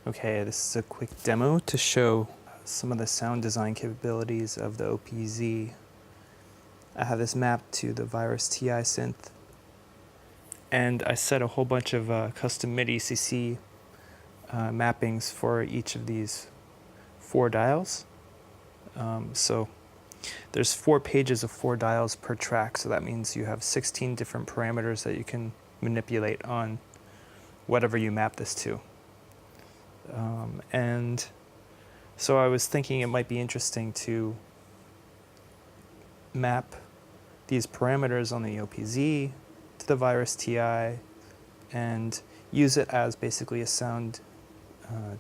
Okay, this is a quick demo to show some of the sound design capabilities of the OPZ. I have this mapped to the Virus TI synth, and I set a whole bunch of custom MIDI CC mappings for each of these 4 dials. So there's 4 pages of 4 dials per track, so that means you have 16 different parameters that you can manipulate on whatever you map this to. And so I was thinking it might be interesting to map these parameters on the OPZ to the Virus TI and use it as basically a sound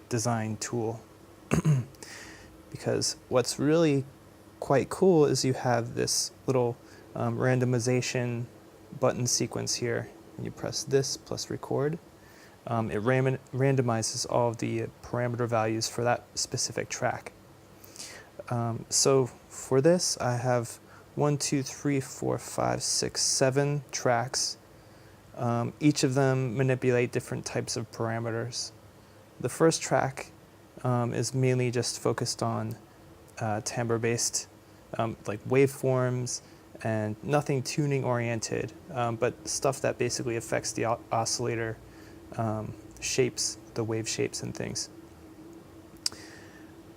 design tool. Because what's really quite cool is you have this little randomization button sequence here. And you press this plus record. It randomizes all of the parameter values for that specific track. So for this, I have 1, 2, 3, 4, 5, 6, 7 tracks. Each of them manipulate different types of parameters. The first track is mainly just focused on timbre-based, like waveforms and nothing tuning oriented, but stuff that basically affects the oscillator shapes, the wave shapes and things.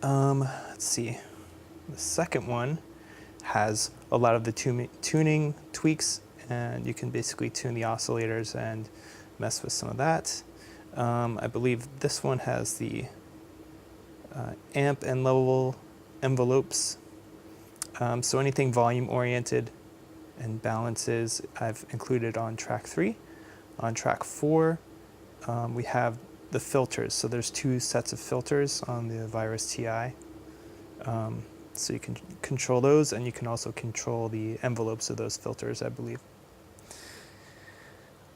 Let's see. The second one has a lot of the tuning tweaks, and you can basically tune the oscillators and mess with some of that. I believe this one has the amp and level envelopes. So anything volume oriented and balances I've included on track 3. On track 4, we have the filters. So there's 2 sets of filters on the Virus TI. So you can control those, and you can also control the envelopes of those filters, I believe.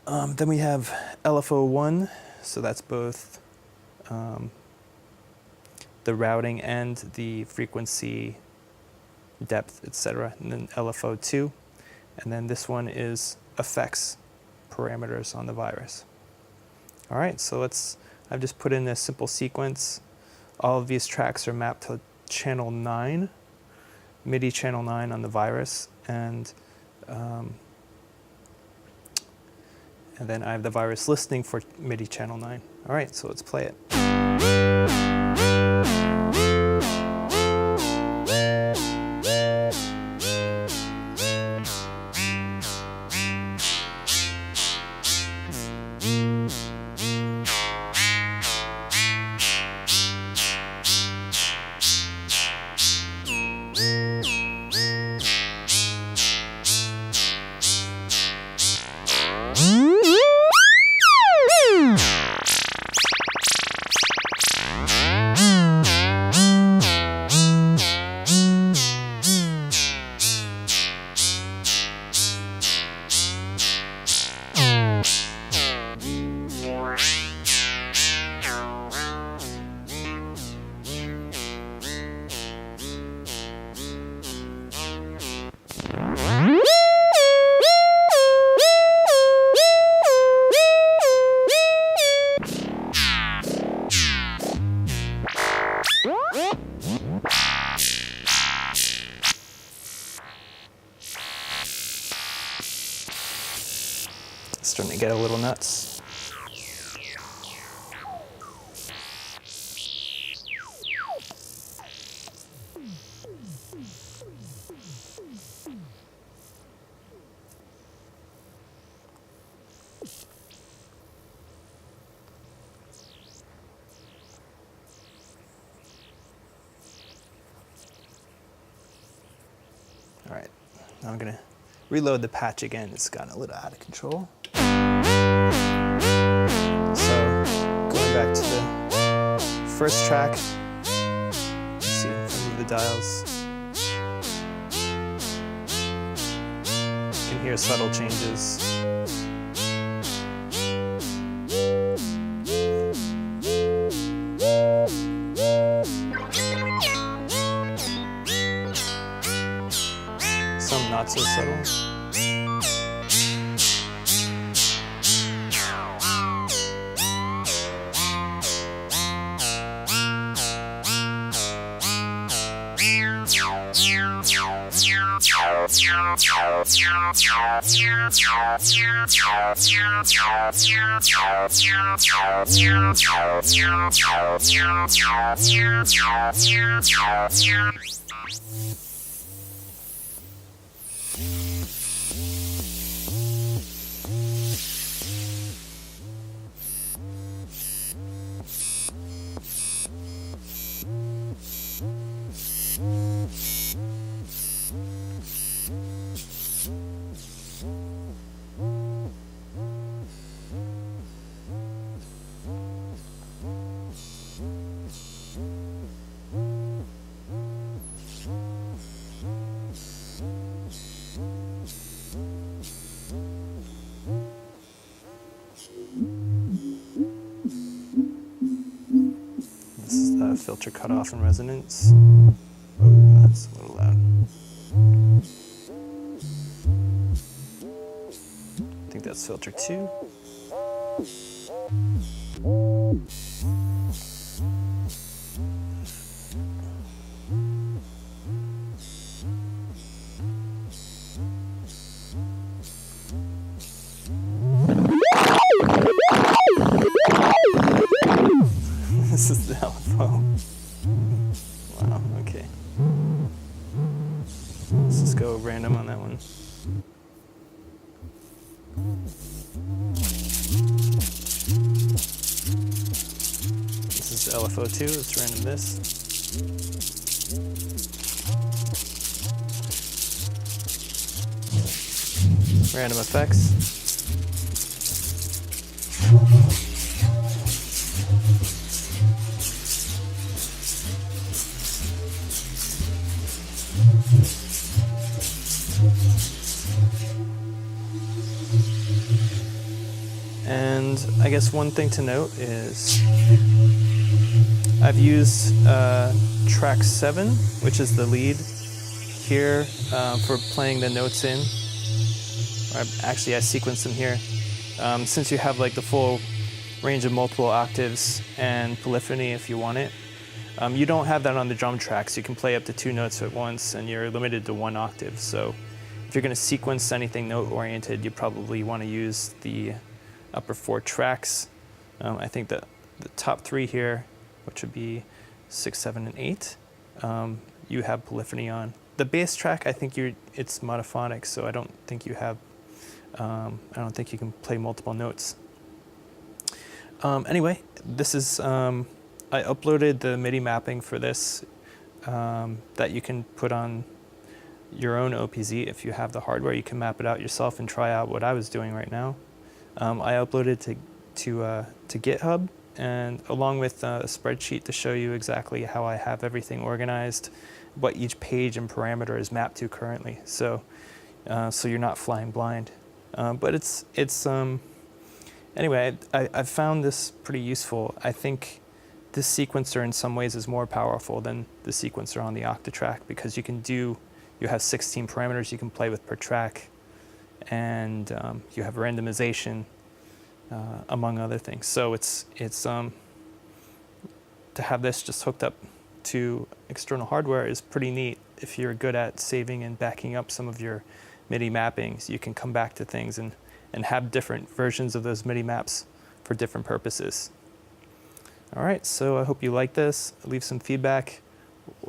Then we have LFO1, so that's both the routing and the frequency, depth, etc. And then LFO2. And then this one is effects parameters on the virus. All right, so I've just put in a simple sequence. All of these tracks are mapped to channel 9, MIDI channel 9 on the virus, and then I have the virus listening for MIDI channel 9. All right, so let's play it. Starting to get a little nuts. All right, now I'm gonna reload the patch again. It's gotten a little out of control. So, going back to the first track, let's see if I move the dials. You can hear subtle changes. Some not so subtle. This is the filter cutoff and resonance. Oh, that's a little loud. I think that's filter 2. This is the LFO. Wow, okay. Let's just go random on that one. This is LFO2, let's random this. Random effects. And I guess one thing to note is I've used track 7, which is the lead here for playing the notes in. Actually, I sequenced them here. Since you have like the full range of multiple octaves and polyphony if you want it, you don't have that on the drum tracks. You can play up to 2 notes at once and you're limited to 1 octave. So if you're going to sequence anything note-oriented, you probably want to use the upper 4 tracks. I think that the top 3 here, which would be 6, 7, and 8, you have polyphony on. The bass track, I think it's monophonic, so I don't think you have. I don't think you can play multiple notes. Anyway, this is. I uploaded the MIDI mapping for this that you can put on your own OPZ if you have the hardware. You can map it out yourself and try out what I was doing right now. I uploaded to GitHub, and along with a spreadsheet to show you exactly how I have everything organized, what each page and parameter is mapped to currently. So you're not flying blind. But anyway, I found this pretty useful. I think this sequencer in some ways is more powerful than the sequencer on the Octatrack because you have 16 parameters you can play with per track, and you have randomization, among other things. So it's to have this just hooked up to external hardware is pretty neat. If you're good at saving and backing up some of your MIDI mappings, you can come back to things and have different versions of those MIDI maps for different purposes. All right, so I hope you like this. Leave some feedback.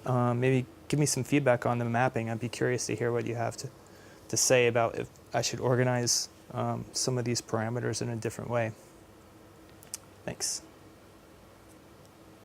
Maybe give me some feedback on the mapping. I'd be curious to hear what you have to say about if I should organize some of these parameters in a different way. Thanks.